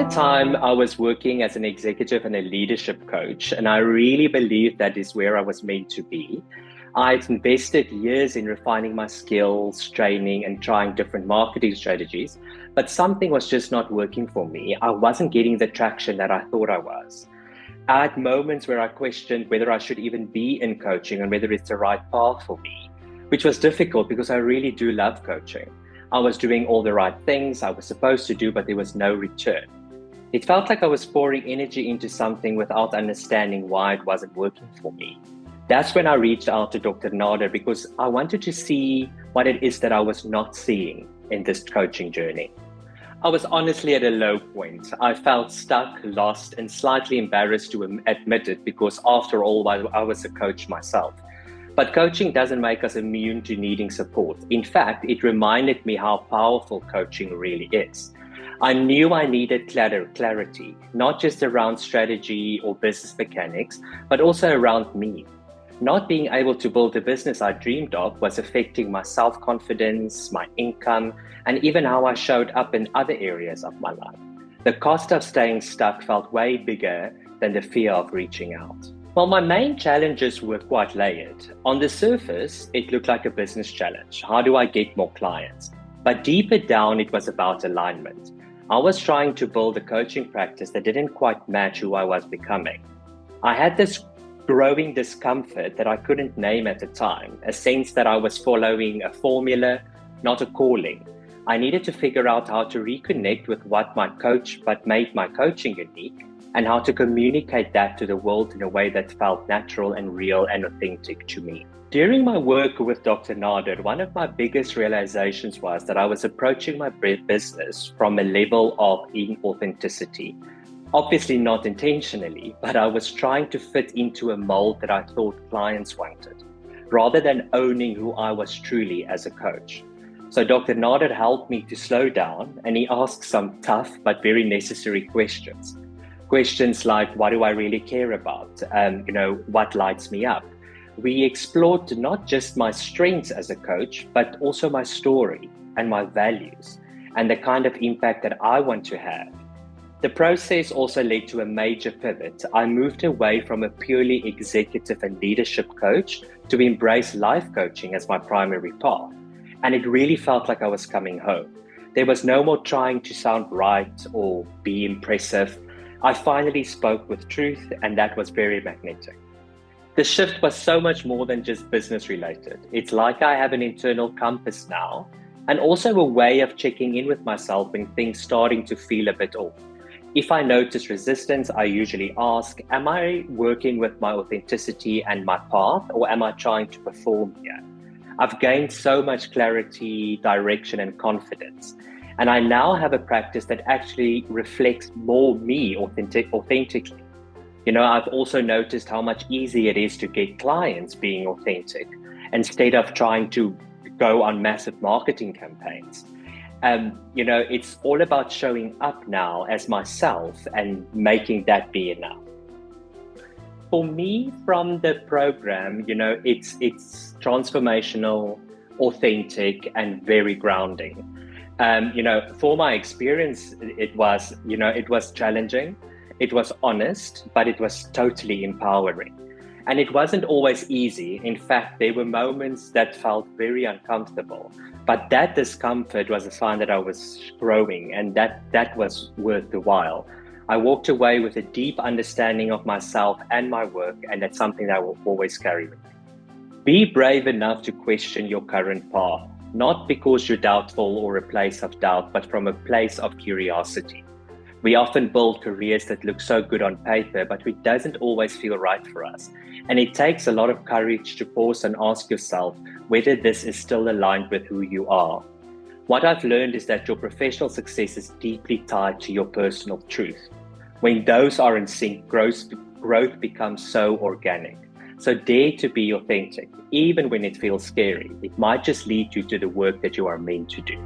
the time, I was working as an executive and a leadership coach, and I really believed that is where I was meant to be. I'd invested years in refining my skills, training, and trying different marketing strategies, but something was just not working for me. I wasn't getting the traction that I thought I was. I had moments where I questioned whether I should even be in coaching and whether it's the right path for me, which was difficult because I really do love coaching. I was doing all the right things I was supposed to do, but there was no return. It felt like I was pouring energy into something without understanding why it wasn't working for me. That's when I reached out to Dr. Nader because I wanted to see what it is that I was not seeing in this coaching journey. I was honestly at a low point. I felt stuck, lost, and slightly embarrassed to admit it because after all, I was a coach myself. But coaching doesn't make us immune to needing support. In fact, it reminded me how powerful coaching really is. I knew I needed clarity, not just around strategy or business mechanics, but also around me. Not being able to build the business I dreamed of was affecting my self-confidence, my income, and even how I showed up in other areas of my life. The cost of staying stuck felt way bigger than the fear of reaching out. Well, my main challenges were quite layered. On the surface, it looked like a business challenge. How do I get more clients? But deeper down, it was about alignment. I was trying to build a coaching practice that didn't quite match who I was becoming. I had this growing discomfort that I couldn't name at the time, a sense that I was following a formula, not a calling. I needed to figure out how to reconnect with what made my coaching unique, and how to communicate that to the world in a way that felt natural and real and authentic to me. During my work with Dr. Nader, one of my biggest realizations was that I was approaching my business from a level of inauthenticity. Obviously not intentionally, but I was trying to fit into a mold that I thought clients wanted, rather than owning who I was truly as a coach. So Dr. Nader helped me to slow down, and he asked some tough but very necessary questions. Questions like, what do I really care about? What lights me up? We explored not just my strengths as a coach, but also my story and my values and the kind of impact that I want to have. The process also led to a major pivot. I moved away from a purely executive and leadership coach to embrace life coaching as my primary path. And it really felt like I was coming home. There was no more trying to sound right or be impressive. I finally spoke with truth, and that was very magnetic. The shift was so much more than just business related. It's like I have an internal compass now, and also a way of checking in with myself when things starting to feel a bit off. If I notice resistance, I usually ask, am I working with my authenticity and my path, or am I trying to perform here? I've gained so much clarity, direction, and confidence. And I now have a practice that actually reflects more me authentically. I've also noticed how much easier it is to get clients being authentic instead of trying to go on massive marketing campaigns. It's all about showing up now as myself and making that be enough. For me, from the program, it's transformational, authentic, and very grounding. For my experience, it was challenging, it was honest, but it was totally empowering. And it wasn't always easy. In fact, there were moments that felt very uncomfortable, but that discomfort was a sign that I was growing, and that was worth the while. I walked away with a deep understanding of myself and my work, and that's something that I will always carry with me. Be brave enough to question your current path, not because you're doubtful or a place of doubt, but from a place of curiosity. We often build careers that look so good on paper, but it doesn't always feel right for us. And it takes a lot of courage to pause and ask yourself whether this is still aligned with who you are. What I've learned is that your professional success is deeply tied to your personal truth. When those are in sync, growth becomes so organic. So dare to be authentic, even when it feels scary. It might just lead you to the work that you are meant to do.